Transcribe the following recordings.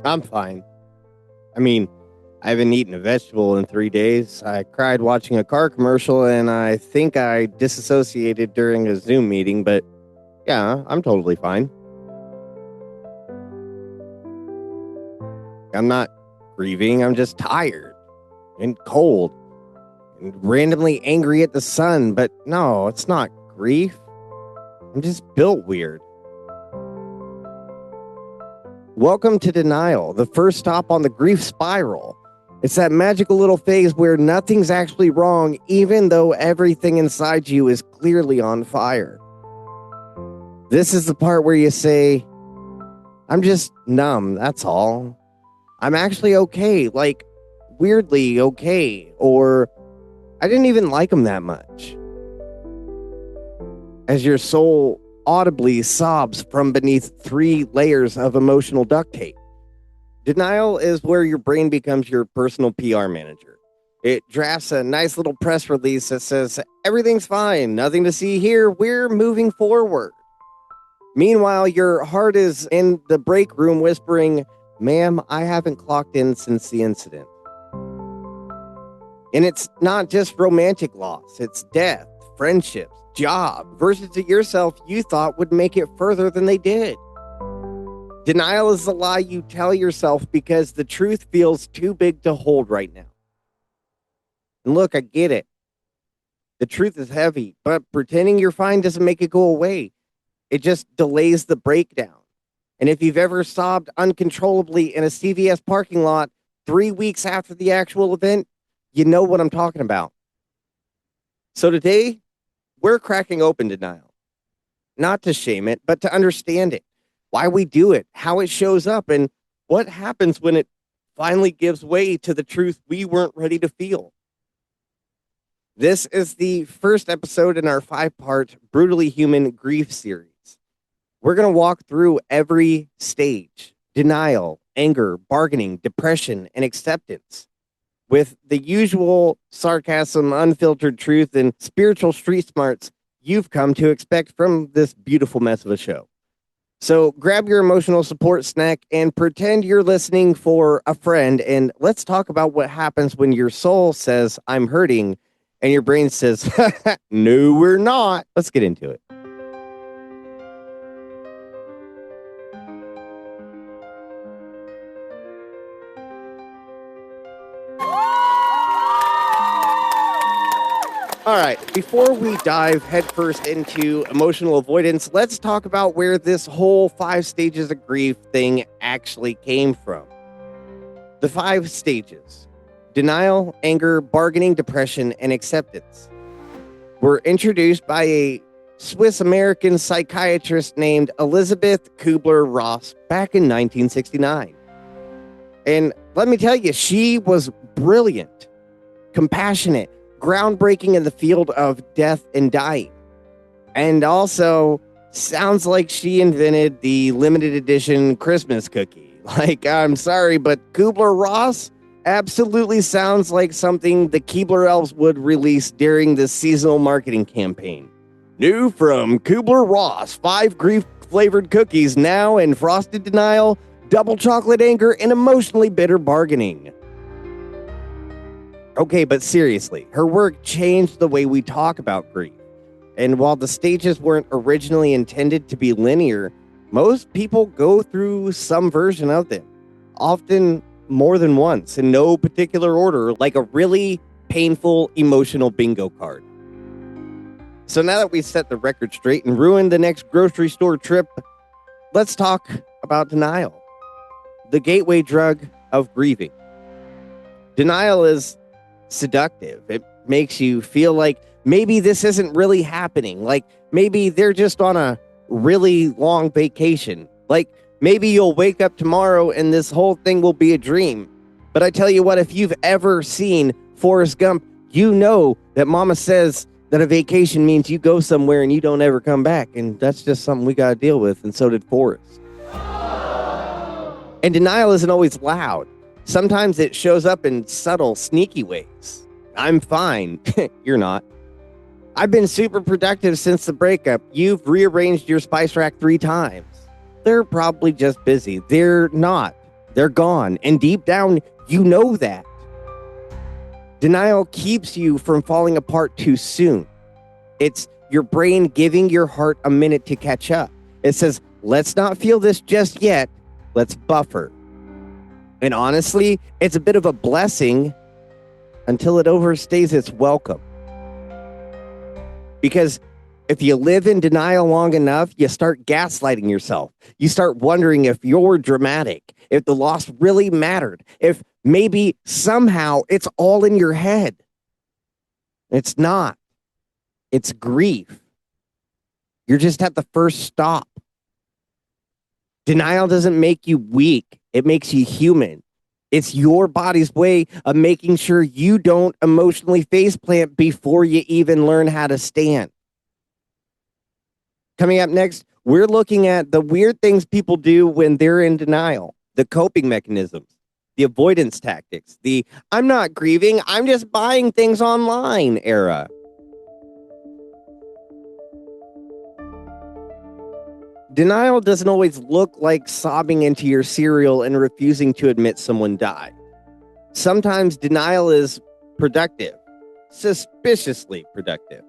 I'm fine. I mean, I haven't eaten a vegetable in 3 days. I cried watching a car commercial, and I think I disassociated during a Zoom meeting, but yeah, I'm totally fine. I'm not grieving, I'm just tired and cold and randomly angry at the sun, but no, it's not grief. I'm just built weird. Welcome to denial, the first stop on the grief spiral. It's that magical little phase where nothing's actually wrong, even though everything inside you is clearly on fire. This is the part where you say, I'm just numb, that's all. I'm actually okay, like weirdly okay, or I didn't even like him that much. As your soul audibly sobs from beneath 3 layers of emotional duct tape. Denial is where your brain becomes your personal PR manager. It drafts a nice little press release that says, everything's fine, nothing to see here, we're moving forward. Meanwhile, your heart is in the break room whispering, ma'am, I haven't clocked in since the incident. And it's not just romantic loss, it's death, friendships, job, versions of yourself you thought would make it further than they did. Denial is the lie you tell yourself because the truth feels too big to hold right now. And look, I get it. The truth is heavy, but pretending you're fine doesn't make it go away. It just delays the breakdown. And if you've ever sobbed uncontrollably in a CVS parking lot 3 weeks after the actual event, you know what I'm talking about. So today, we're cracking open denial. Not to shame it, but to understand it. Why we do it, how it shows up, and what happens when it finally gives way to the truth we weren't ready to feel. This is the first episode in our 5-part Brutally Human Grief series. We're going to walk through every stage: denial, anger, bargaining, depression, and acceptance, with the usual sarcasm, unfiltered truth, and spiritual street smarts you've come to expect from this beautiful mess of a show. So grab your emotional support snack and pretend you're listening for a friend, and let's talk about what happens when your soul says, I'm hurting, and your brain says, no, we're not. Let's get into it. All right, before we dive headfirst into emotional avoidance, let's talk about where this whole 5 stages of grief thing actually came from. The 5 stages: denial, anger, bargaining, depression, and acceptance were introduced by a Swiss-American psychiatrist named Elizabeth Kubler-Ross back in 1969. And let me tell you, she was brilliant, compassionate, groundbreaking in the field of death and dying. And also sounds like she invented the limited edition Christmas cookie. Like, I'm sorry, but Kubler-Ross absolutely sounds like something the Keebler Elves would release during the seasonal marketing campaign. New from Kubler-Ross, 5 grief-flavored cookies now in frosted denial, double chocolate anger, and emotionally bitter bargaining. Okay, but seriously, her work changed the way we talk about grief. And while the stages weren't originally intended to be linear, most people go through some version of them, often more than once, in no particular order, like a really painful emotional bingo card. So now that we've set the record straight and ruined the next grocery store trip, let's talk about denial, the gateway drug of grieving. Denial is seductive. It makes you feel like maybe this isn't really happening. Like maybe they're just on a really long vacation. Like maybe you'll wake up tomorrow and this whole thing will be a dream. But I tell you what, if you've ever seen Forrest Gump, you know that mama says that a vacation means you go somewhere and you don't ever come back. And that's just something we got to deal with. And so did Forrest. And denial isn't always loud. Sometimes it shows up in subtle, sneaky ways. I'm fine. You're not. I've been super productive since the breakup. You've rearranged your spice rack 3 times. They're probably just busy. They're not. They're gone. And deep down, you know that. Denial keeps you from falling apart too soon. It's your brain giving your heart a minute to catch up. It says, let's not feel this just yet. Let's buffer. And honestly, it's a bit of a blessing until it overstays its welcome. Because if you live in denial long enough, you start gaslighting yourself. You start wondering if you're dramatic, if the loss really mattered, if maybe somehow it's all in your head. It's not. It's grief. You're just at the first stop. Denial doesn't make you weak. It makes you human. It's your body's way of making sure you don't emotionally faceplant before you even learn how to stand. Coming up next, we're looking at the weird things people do when they're in denial, the coping mechanisms, the avoidance tactics, the I'm not grieving, I'm just buying things online era. Denial doesn't always look like sobbing into your cereal and refusing to admit someone died. Sometimes denial is productive, suspiciously productive.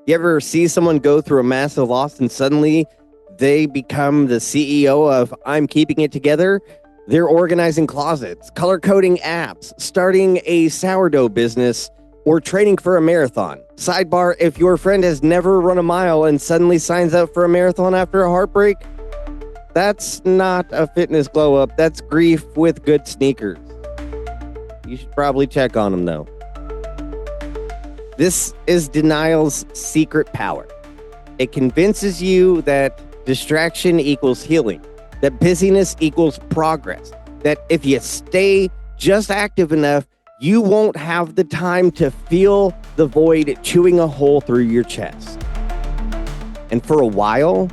You ever see someone go through a massive loss and suddenly they become the CEO of I'm keeping it together? They're organizing closets, color coding apps, starting a sourdough business, or training for a marathon. Sidebar, if your friend has never run a mile and suddenly signs up for a marathon after a heartbreak, that's not a fitness glow up. That's grief with good sneakers. You should probably check on them though. This is denial's secret power. It convinces you that distraction equals healing, that busyness equals progress, that if you stay just active enough, you won't have the time to feel the void chewing a hole through your chest. And for a while,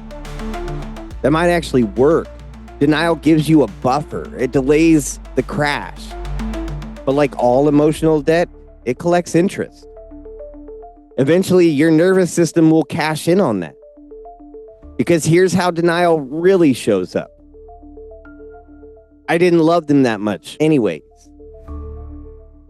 that might actually work. Denial gives you a buffer. It delays the crash. But like all emotional debt, it collects interest. Eventually, your nervous system will cash in on that. Because here's how denial really shows up. I didn't love them that much anyways.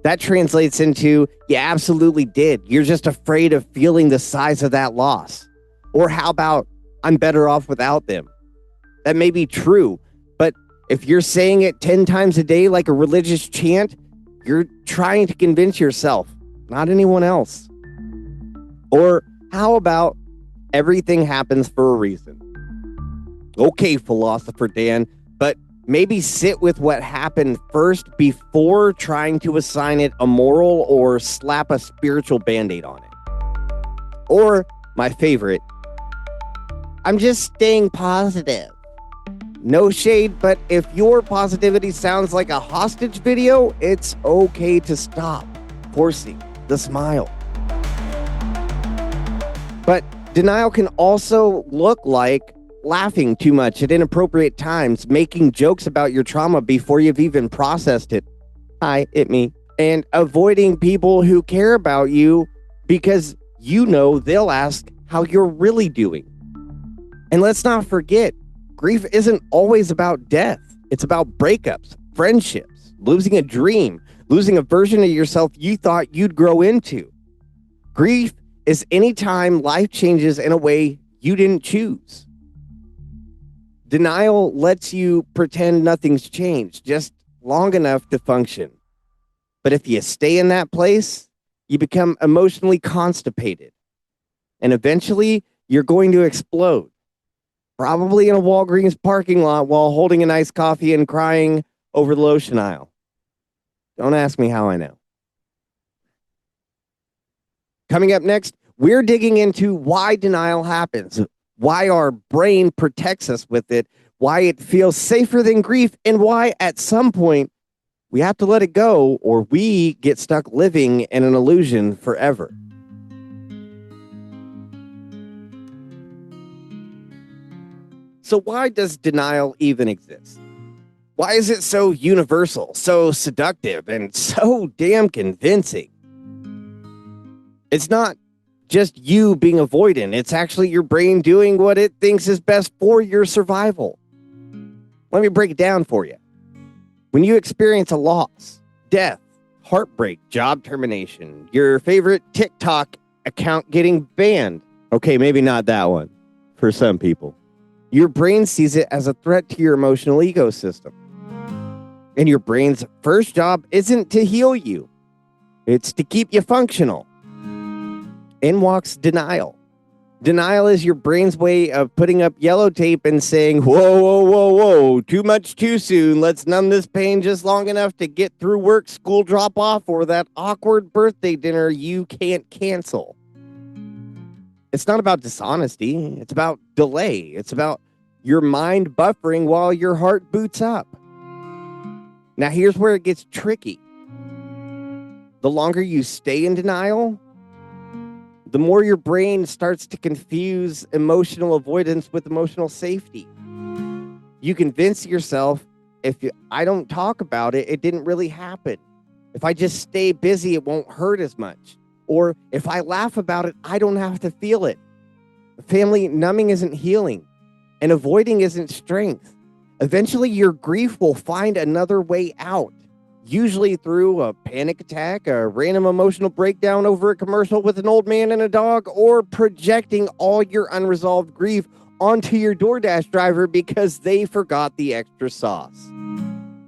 That translates into, you absolutely did. You're just afraid of feeling the size of that loss. Or how about, I'm better off without them? That may be true, but if you're saying it 10 times a day like a religious chant, you're trying to convince yourself, not anyone else. Or how about, everything happens for a reason? Okay, philosopher Dan, but maybe sit with what happened first before trying to assign it a moral or slap a spiritual band-aid on it. Or, my favorite, I'm just staying positive. No shade, but if your positivity sounds like a hostage video, it's okay to stop forcing the smile. But denial can also look like laughing too much at inappropriate times, making jokes about your trauma before you've even processed it. Hi, it me. And avoiding people who care about you because you know they'll ask how you're really doing. And let's not forget, grief isn't always about death. It's about breakups, friendships, losing a dream, losing a version of yourself you thought you'd grow into. Grief is any time life changes in a way you didn't choose. Denial lets you pretend nothing's changed, just long enough to function. But if you stay in that place, you become emotionally constipated. And eventually, you're going to explode. Probably in a Walgreens parking lot while holding an iced coffee and crying over the lotion aisle. Don't ask me how I know. Coming up next, we're digging into why denial happens, why our brain protects us with it, why it feels safer than grief, and why at some point we have to let it go or we get stuck living in an illusion forever. So why does denial even exist? Why is it so universal, so seductive, and so damn convincing? It's not just you being avoidant. It's actually your brain doing what it thinks is best for your survival. Let me break it down for you. When you experience a loss, death, heartbreak, job termination, your favorite TikTok account getting banned. Okay, maybe not that one for some people. Your brain sees it as a threat to your emotional ecosystem. And your brain's first job isn't to heal you. It's to keep you functional. In walks denial. Denial is your brain's way of putting up yellow tape and saying, whoa, whoa, whoa, whoa, too much too soon. Let's numb this pain just long enough to get through work, school drop off, or that awkward birthday dinner you can't cancel. It's not about dishonesty. It's about delay. It's about your mind buffering while your heart boots up. Now, here's where it gets tricky. The longer you stay in denial, the more your brain starts to confuse emotional avoidance with emotional safety. You convince yourself, I don't talk about it, it didn't really happen. If I just stay busy, it won't hurt as much. Or if I laugh about it, I don't have to feel it. Family, numbing isn't healing, and avoiding isn't strength. Eventually, your grief will find another way out. Usually through a panic attack, a random emotional breakdown over a commercial with an old man and a dog, or projecting all your unresolved grief onto your DoorDash driver because they forgot the extra sauce.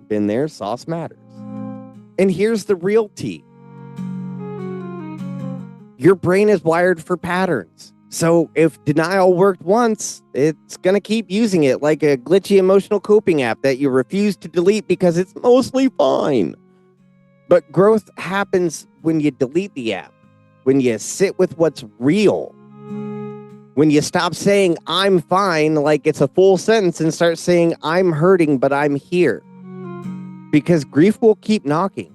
Been there, sauce matters. And here's the real tea. Your brain is wired for patterns. So if denial worked once, it's going to keep using it like a glitchy emotional coping app that you refuse to delete because it's mostly fine. But growth happens when you delete the app, when you sit with what's real, when you stop saying, I'm fine, like it's a full sentence, and start saying, I'm hurting, but I'm here. Because grief will keep knocking,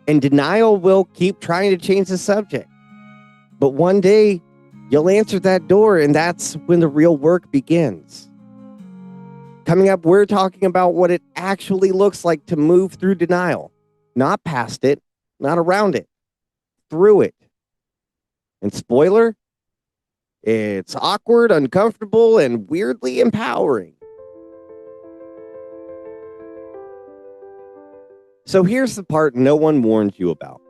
and denial will keep trying to change the subject. But one day, you'll answer that door, and that's when the real work begins. Coming up, we're talking about what it actually looks like to move through denial. Not past it, not around it, through it. And spoiler, it's awkward, uncomfortable, and weirdly empowering. So here's the part no one warned you about.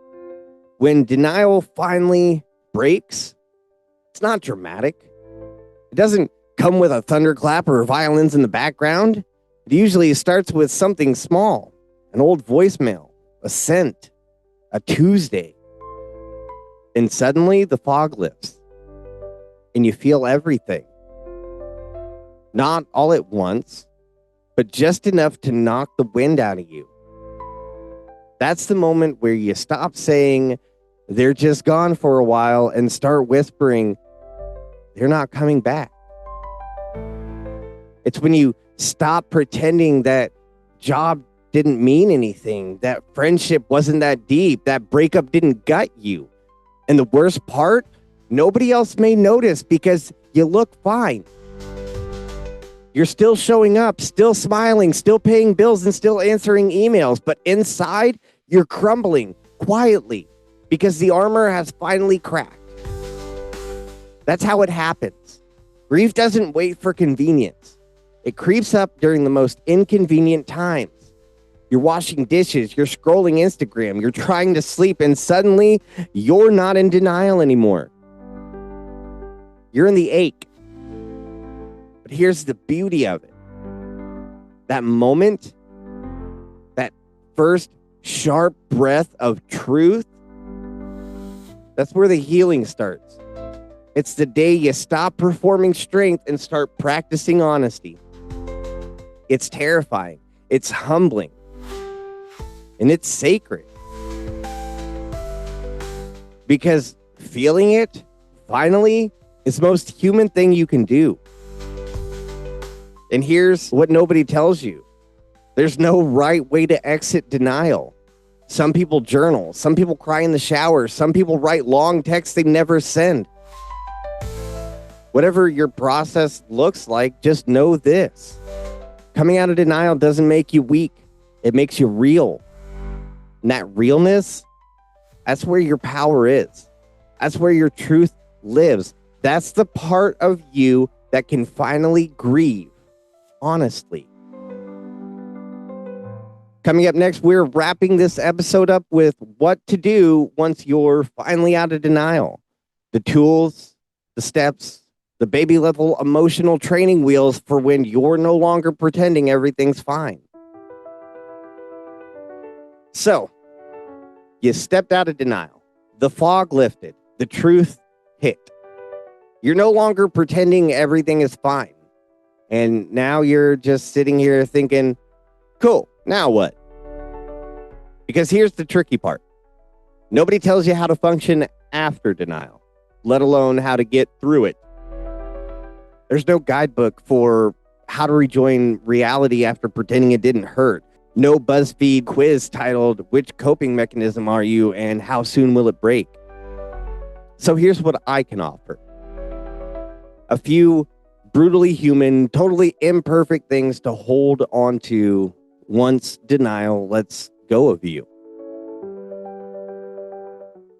When denial finally breaks, it's not dramatic. It doesn't come with a thunderclap or violins in the background. It usually starts with something small, an old voicemail, a scent, a Tuesday. And suddenly the fog lifts and you feel everything. Not all at once, but just enough to knock the wind out of you. That's the moment where you stop saying, they're just gone for a while, and start whispering, they're not coming back. It's when you stop pretending that job didn't mean anything, that friendship wasn't that deep, that breakup didn't gut you. And the worst part, nobody else may notice because you look fine. You're still showing up, still smiling, still paying bills, and still answering emails. But inside, you're crumbling quietly because the armor has finally cracked. That's how it happens. Grief doesn't wait for convenience. It creeps up during the most inconvenient times. You're washing dishes, you're scrolling Instagram, you're trying to sleep, and suddenly you're not in denial anymore. You're in the ache. But here's the beauty of it. That moment, that first sharp breath of truth, that's where the healing starts. It's the day you stop performing strength and start practicing honesty. It's terrifying. It's humbling. And it's sacred. Because feeling it, finally, is the most human thing you can do. And here's what nobody tells you. There's no right way to exit denial. Some people journal. Some people cry in the shower. Some people write long texts they never send. Whatever your process looks like, just know this. Coming out of denial doesn't make you weak. It makes you real. And that realness, that's where your power is. That's where your truth lives. That's the part of you that can finally grieve honestly. Coming up next, we're wrapping this episode up with what to do once you're finally out of denial. The tools, the steps, the baby level emotional training wheels for when you're no longer pretending everything's fine. So, you stepped out of denial. The fog lifted. The truth hit. You're no longer pretending everything is fine. And now you're just sitting here thinking, cool, now what? Because here's the tricky part. Nobody tells you how to function after denial, let alone how to get through it. There's no guidebook for how to rejoin reality after pretending it didn't hurt. No BuzzFeed quiz titled, "Which coping mechanism are you and how soon will it break?" So here's what I can offer. A few brutally human, totally imperfect things to hold on to once denial lets go of you.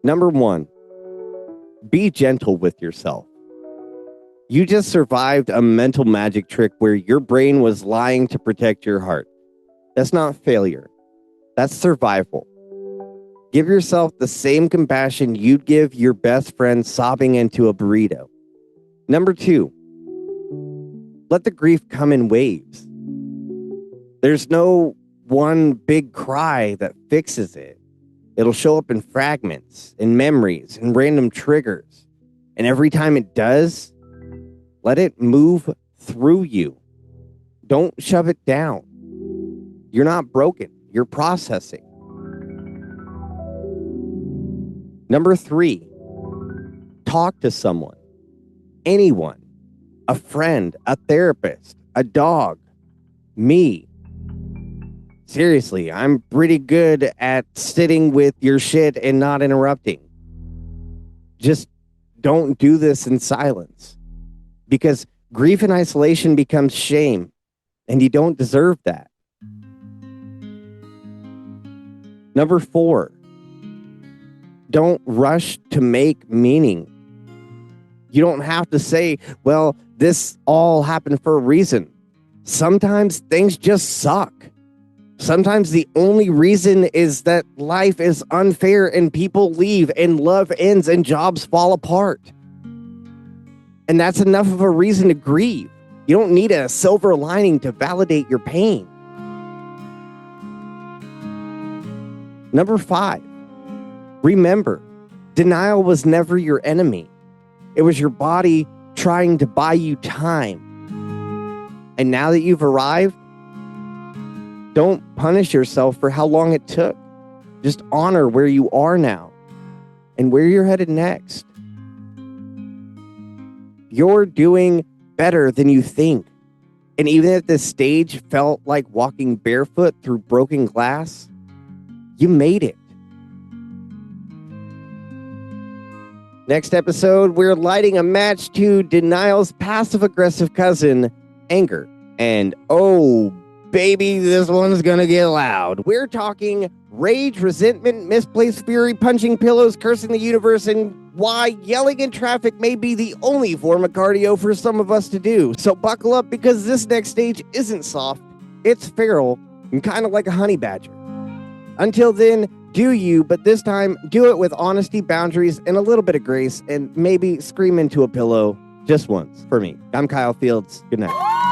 Number 1, be gentle with yourself. You just survived a mental magic trick where your brain was lying to protect your heart. That's not failure. That's survival. Give yourself the same compassion you'd give your best friend sobbing into a burrito. Number 2, let the grief come in waves. There's no one big cry that fixes it. It'll show up in fragments, in memories, in random triggers. And every time it does, let it move through you. Don't shove it down. You're not broken. You're processing. Number 3, talk to someone. Anyone. A friend, a therapist, a dog, me. Seriously, I'm pretty good at sitting with your shit and not interrupting. Just don't do this in silence. Because grief and isolation becomes shame, and you don't deserve that. Number 4, don't rush to make meaning. You don't have to say, well, this all happened for a reason. Sometimes things just suck. Sometimes the only reason is that life is unfair and people leave and love ends and jobs fall apart. And that's enough of a reason to grieve. You don't need a silver lining to validate your pain. Number 5, remember, denial was never your enemy. It was your body trying to buy you time. And now that you've arrived, don't punish yourself for how long it took. Just honor where you are now and where you're headed next. You're doing better than you think. And even if this stage felt like walking barefoot through broken glass, you made it. Next episode, we're lighting a match to denial's passive-aggressive cousin, anger. And oh, baby, this one's gonna get loud. We're talking rage, resentment, misplaced fury, punching pillows, cursing the universe, and why yelling in traffic may be the only form of cardio for some of us to do. So buckle up, because this next stage isn't soft. It's feral and kind of like a honey badger. Until then, do you, but this time, do it with honesty, boundaries, and a little bit of grace, and maybe scream into a pillow just once for me. I'm Kyle Fields. Good night.